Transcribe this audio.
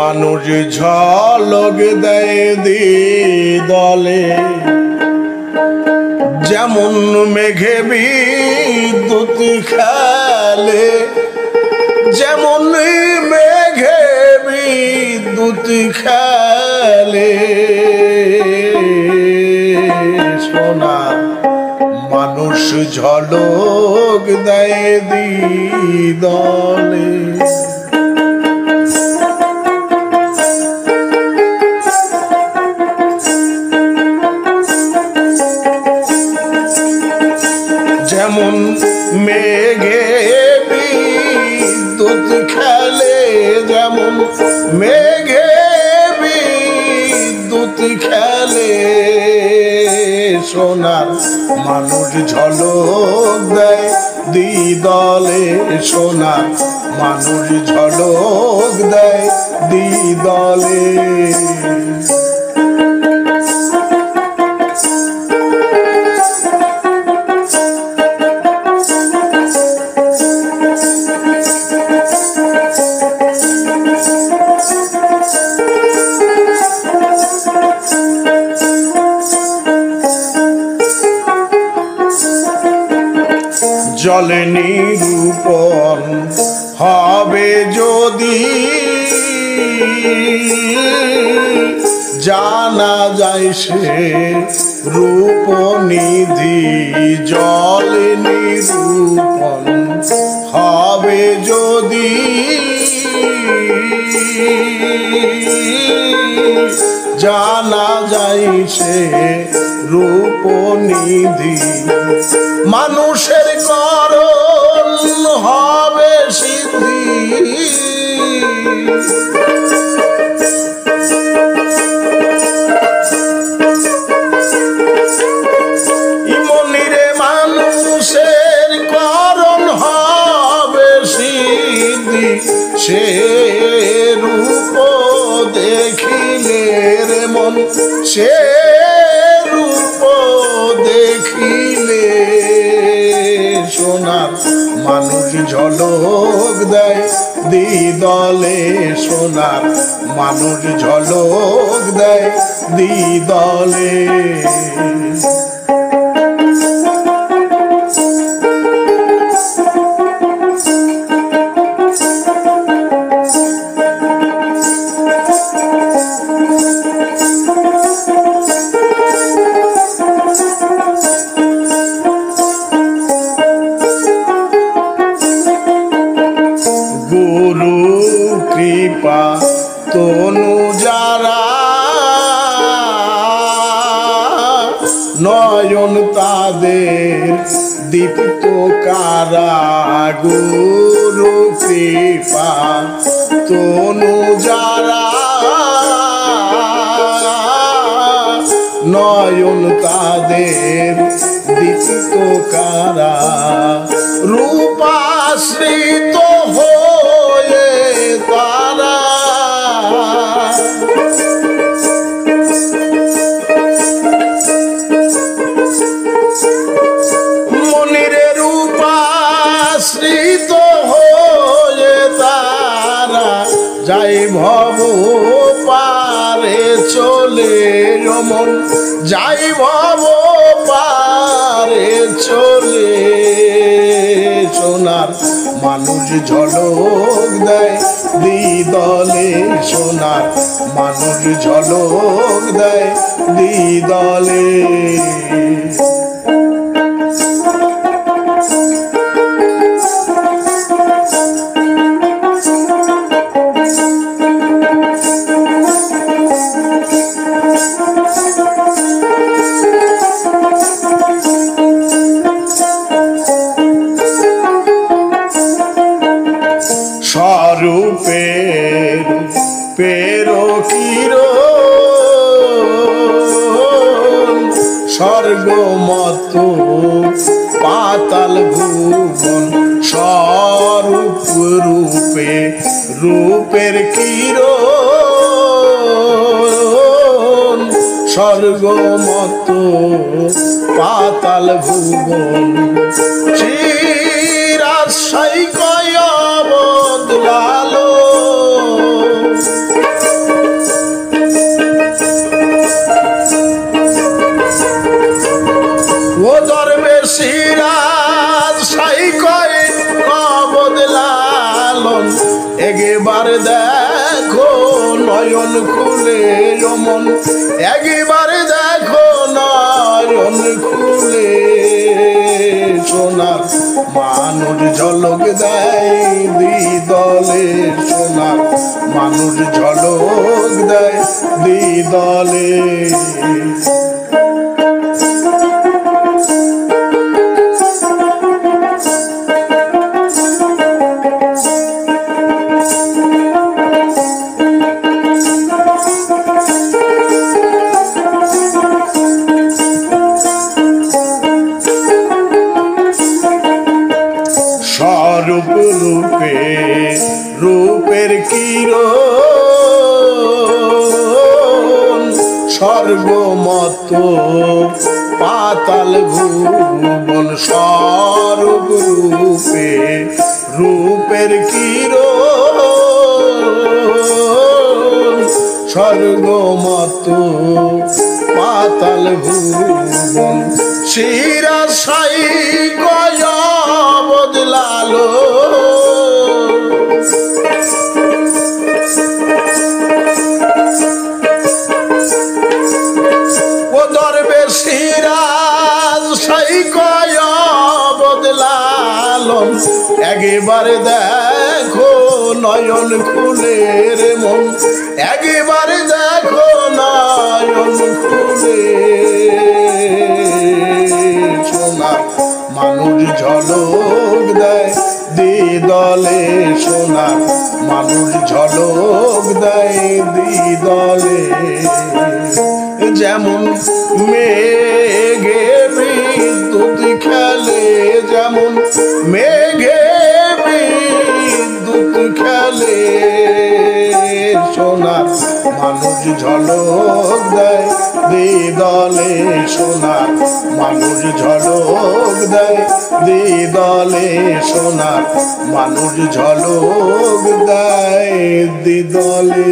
মানুষ ঝলক দেয় দিদলে যেমন মেঘে বিদ্যুৎ খেলে যেমন মেঘে বিদ্যুৎ খেলে সোনার মানুষ ঝলক দেয় দিদলে যেমন মেঘে বিদ্যুৎ খেলে যেমন মেঘে বিদ্যুৎ খেলে সোনার মানুষ ঝলক দেয় দিদলে সোনার মানুষ ঝলক দেয় দিদলে জলে নিরূপণ হবে যদি জানা যায় সে রূপ নিধি জলে নিরূপণ হবে যদি জানা যায় সে রূপ নিধি মানুষের করণ হবে সিদ্ধি মনিরে মানুষের করণ হবে সিদ্ধি সে রূপ দেখিলে রে মন সে রূপ দেখিলে সোনার মানুষ ঝলক দেয় দিদলে সোনার মানুষ ঝলক দেয় দিদলে গুরু কৃপা তনু যারা নয়ন তাদের দীপ্ত কারা গুরু কৃপা তনু যারা নয়ন তাদের দীপ্ত কারা রূপাশ্রিত হয়ে তারা মনিরে রূপাশ্রিত হয়ে তারা যাই ভব পারে চলে মন যাই ভব পারে চলে সোনার মানুষ ঝলক দেয় দিদলে সোনার মানুষ ঝলক দেয় দিদলে স্বরূপের পেরো কিরণ স্বর্গমত পাতাল ভুবন স্বরূপ রূপে রূপের কিরণ স্বর্গমত পাতাল ভুবন চিরাশাই কয় বদলালো ও দরবেশিরাজ সাই কয় বদলালন একবার দেখো নয়ন খুলে মন একবার দেখো নয়ন খুলে সোনার মানুষ ঝলক দেয় দ্বিদলে সোনার মানুষ ঝলক দেয় দ্বিদলে স্বরূপ রূপে রূপের কিরণ স্বর্গমত পাতাল ভুবন স্বরূপ রূপে রূপের কিরণ স্বর্গমত পাতাল ভুবন শিরা সাই গয়া বদলালো ও দরবেশিরাজ সাই গয়া বদলালো একবার দেখো নয়ন খুলে রে মন একবার দেখো নয়ন খুলে সোনা মানুষ ঝলক দেয় দ্বিদলে সোনা মানুষ ঝলক দেয় দ্বিদলে যেমন মেঘে বিদ্যুৎ খেলে যেমন মেঘে বিদ্যুৎ খেলে সোনা মানুষ ঝলক দেয় দ্বিদলে সোনা মানুষ ঝলক দেয় দ্বিদলে সোনা মানুষ ঝলক দেয় দ্বিদলে।